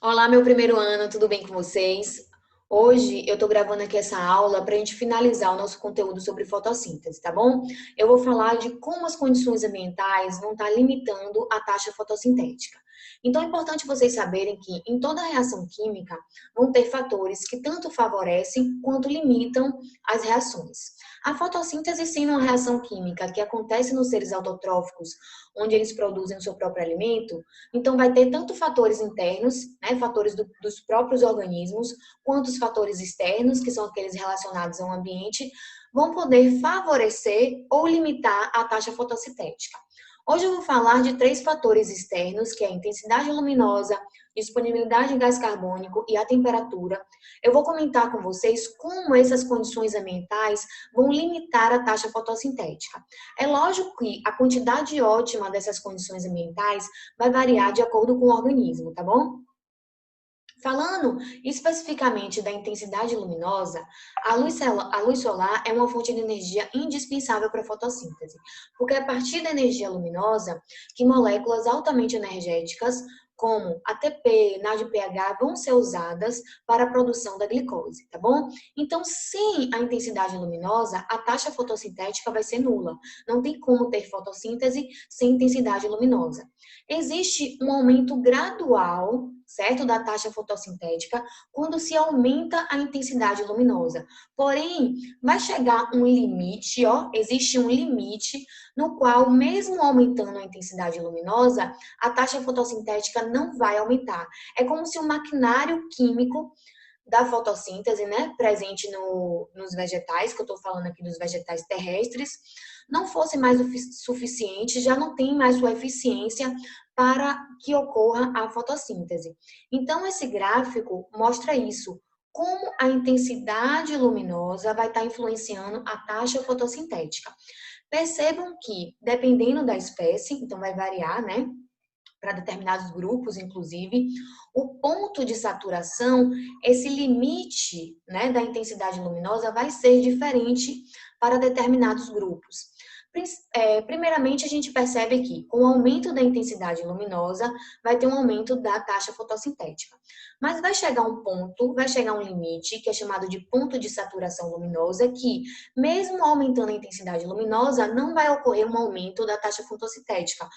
Olá, meu primeiro ano, tudo bem com vocês? Hoje eu tô gravando aqui essa aula para a gente finalizar o nosso conteúdo sobre fotossíntese, tá bom? Eu vou falar de como as condições ambientais vão estar limitando a taxa fotossintética. Então é importante vocês saberem que em toda reação química vão ter fatores que tanto favorecem quanto limitam as reações. A fotossíntese, sendo uma reação química que acontece nos seres autotróficos, onde eles produzem o seu próprio alimento, então, vai ter tanto fatores internos, né, fatores dos próprios organismos, quanto os fatores externos, que são aqueles relacionados ao ambiente, vão poder favorecer ou limitar a taxa fotossintética. Hoje eu vou falar de três fatores externos, que é a intensidade luminosa, disponibilidade de gás carbônico e a temperatura. Eu vou comentar com vocês como essas condições ambientais vão limitar a taxa fotossintética. É lógico que a quantidade ótima dessas condições ambientais vai variar de acordo com o organismo, tá bom? Falando especificamente da intensidade luminosa, a luz solar é uma fonte de energia indispensável para a fotossíntese, porque é a partir da energia luminosa que moléculas altamente energéticas, como ATP, NADPH, vão ser usadas para a produção da glicose, tá bom? Então, sem a intensidade luminosa, a taxa fotossintética vai ser nula. Não tem como ter fotossíntese sem intensidade luminosa. Existe um aumento gradual, certo, da taxa fotossintética quando se aumenta a intensidade luminosa. Porém, vai chegar um limite, ó, existe um limite no qual, mesmo aumentando a intensidade luminosa, a taxa fotossintética não vai aumentar. É como se o maquinário químico da fotossíntese, né, presente nos vegetais, que eu estou falando aqui dos vegetais terrestres, não fosse mais o suficiente, já não tem mais sua eficiência para que ocorra a fotossíntese. Então, esse gráfico mostra isso, como a intensidade luminosa vai estar influenciando a taxa fotossintética. Percebam que, dependendo da espécie, então vai variar, né? Para determinados grupos, inclusive, o ponto de saturação, esse limite, né, da intensidade luminosa vai ser diferente para determinados grupos. Primeiramente, a gente percebe que, com o aumento da intensidade luminosa, vai ter um aumento da taxa fotossintética. Mas vai chegar um ponto, vai chegar um limite, que é chamado de ponto de saturação luminosa, que, mesmo aumentando a intensidade luminosa, não vai ocorrer um aumento da taxa fotossintética.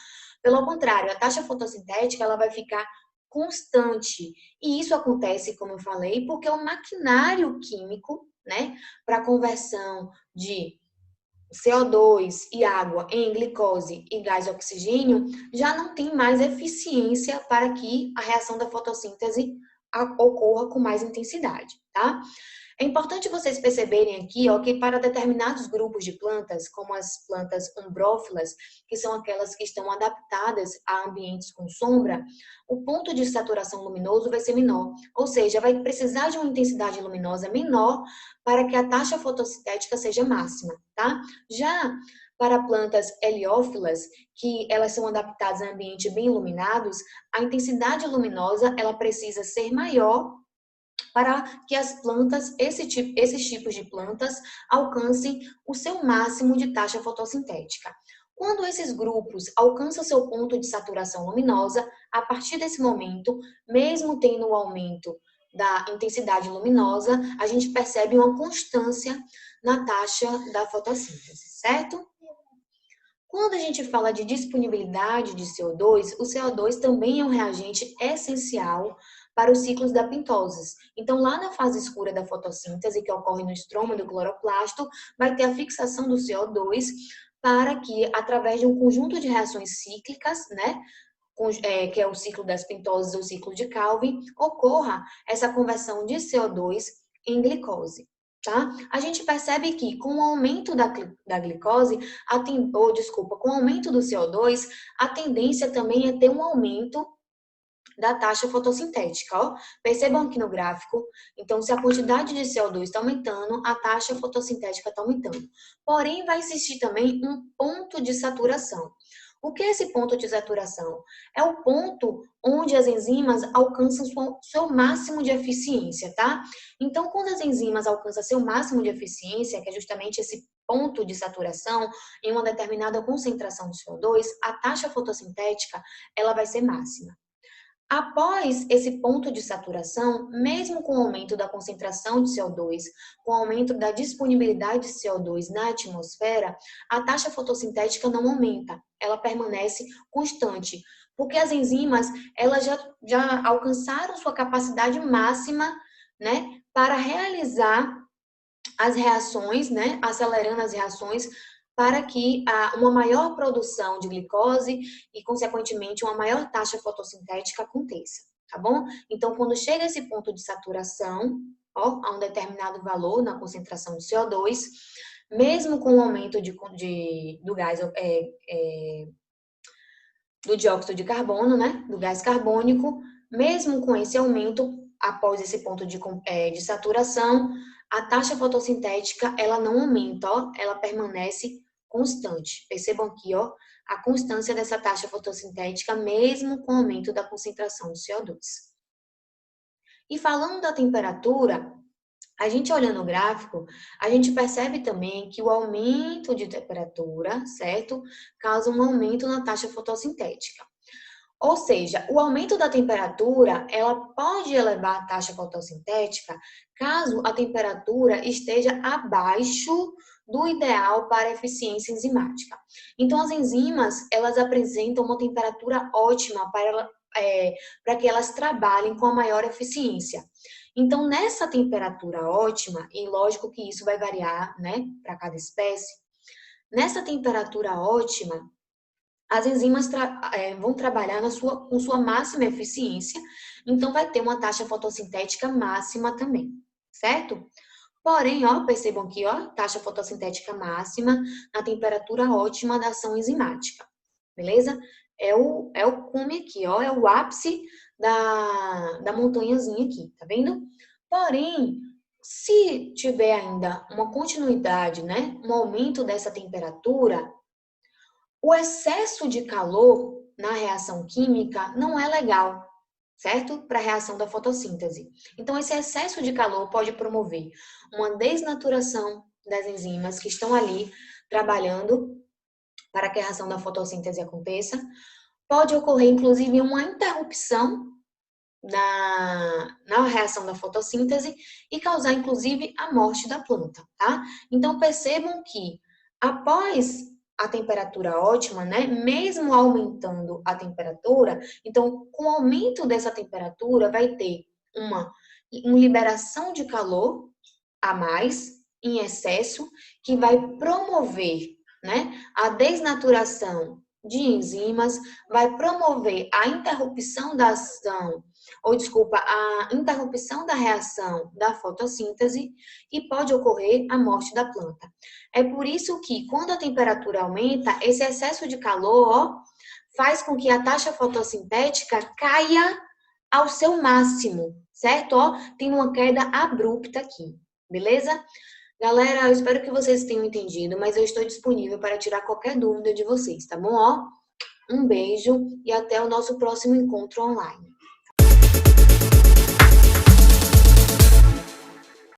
Pelo contrário, a taxa fotossintética ela vai ficar constante. E isso acontece, como eu falei, porque o maquinário químico, né, para conversão de CO2 e água em glicose e gás oxigênio já não tem mais eficiência para que a reação da fotossíntese ocorra com mais intensidade, tá? É importante vocês perceberem aqui, ó, que para determinados grupos de plantas, como as plantas umbrófilas, que são aquelas que estão adaptadas a ambientes com sombra, o ponto de saturação luminoso vai ser menor, ou seja, vai precisar de uma intensidade luminosa menor para que a taxa fotossintética seja máxima, tá? Já para plantas heliófilas, que elas são adaptadas a ambientes bem iluminados, a intensidade luminosa ela precisa ser maior para que as plantas, esses tipos de plantas, alcancem o seu máximo de taxa fotossintética. Quando esses grupos alcançam seu ponto de saturação luminosa, a partir desse momento, mesmo tendo o aumento da intensidade luminosa, a gente percebe uma constância na taxa da fotossíntese, certo? Quando a gente fala de disponibilidade de CO2, o CO2 também é um reagente essencial para os ciclos da pentose. Então, lá na fase escura da fotossíntese, que ocorre no estroma do cloroplasto, vai ter a fixação do CO2 para que, através de um conjunto de reações cíclicas, né, que é o ciclo das pentoses ou o ciclo de Calvin, ocorra essa conversão de CO2 em glicose. Tá? A gente percebe que com o aumento da glicose, com o aumento do CO2, a tendência também é ter um aumento da taxa fotossintética, ó. Percebam aqui no gráfico, então se a quantidade de CO2 está aumentando, a taxa fotossintética está aumentando. Porém, vai existir também um ponto de saturação. O que é esse ponto de saturação? É o ponto onde as enzimas alcançam seu máximo de eficiência, tá? Então, quando as enzimas alcançam seu máximo de eficiência, que é justamente esse ponto de saturação, em uma determinada concentração de CO2, a taxa fotossintética ela vai ser máxima. Após esse ponto de saturação, mesmo com o aumento da concentração de CO2, com o aumento da disponibilidade de CO2 na atmosfera, a taxa fotossintética não aumenta, ela permanece constante, porque as enzimas elas já alcançaram sua capacidade máxima, né, para realizar as reações, né, acelerando as reações para que uma maior produção de glicose e, consequentemente, uma maior taxa fotossintética aconteça, tá bom? Então, quando chega esse ponto de saturação, ó, a um determinado valor na concentração de CO2, mesmo com o aumento do gás, do dióxido de carbono, né, do gás carbônico, mesmo com esse aumento, após esse ponto de saturação, a taxa fotossintética, ela não aumenta, ó, ela permanece constante. Percebam aqui, ó, a constância dessa taxa fotossintética, mesmo com o aumento da concentração de CO2. E falando da temperatura, a gente olhando o gráfico, a gente percebe também que o aumento de temperatura, certo? Causa um aumento na taxa fotossintética. Ou seja, o aumento da temperatura, ela pode elevar a taxa fotossintética caso a temperatura esteja abaixo do ideal para a eficiência enzimática. Então, as enzimas, elas apresentam uma temperatura ótima para que elas trabalhem com a maior eficiência. Então, nessa temperatura ótima, e lógico que isso vai variar, né, para cada espécie, nessa temperatura ótima, as enzimas vão trabalhar com sua máxima eficiência, então vai ter uma taxa fotossintética máxima também, certo? Porém, ó, percebam aqui, ó, taxa fotossintética máxima na temperatura ótima da ação enzimática, beleza? É o cume aqui, ó, é o ápice da montanhazinha aqui, tá vendo? Porém, se tiver ainda uma continuidade, né, um aumento dessa temperatura, o excesso de calor na reação química não é legal, certo? Para a reação da fotossíntese. Então, esse excesso de calor pode promover uma desnaturação das enzimas que estão ali trabalhando para que a reação da fotossíntese aconteça. Pode ocorrer, inclusive, uma interrupção na reação da fotossíntese e causar, inclusive, a morte da planta, tá? Então, percebam que após a temperatura ótima, né, mesmo aumentando a temperatura, então, com o aumento dessa temperatura, vai ter uma liberação de calor a mais, em excesso, que vai promover, né, a desnaturação de enzimas, vai promover a interrupção da ação, ou desculpa, a interrupção da reação da fotossíntese e pode ocorrer a morte da planta. É por isso que, quando a temperatura aumenta, esse excesso de calor, ó, faz com que a taxa fotossintética caia ao seu máximo, certo? Ó, tem uma queda abrupta aqui, beleza? Galera, eu espero que vocês tenham entendido, mas eu estou disponível para tirar qualquer dúvida de vocês, tá bom? Ó, um beijo e até o nosso próximo encontro online.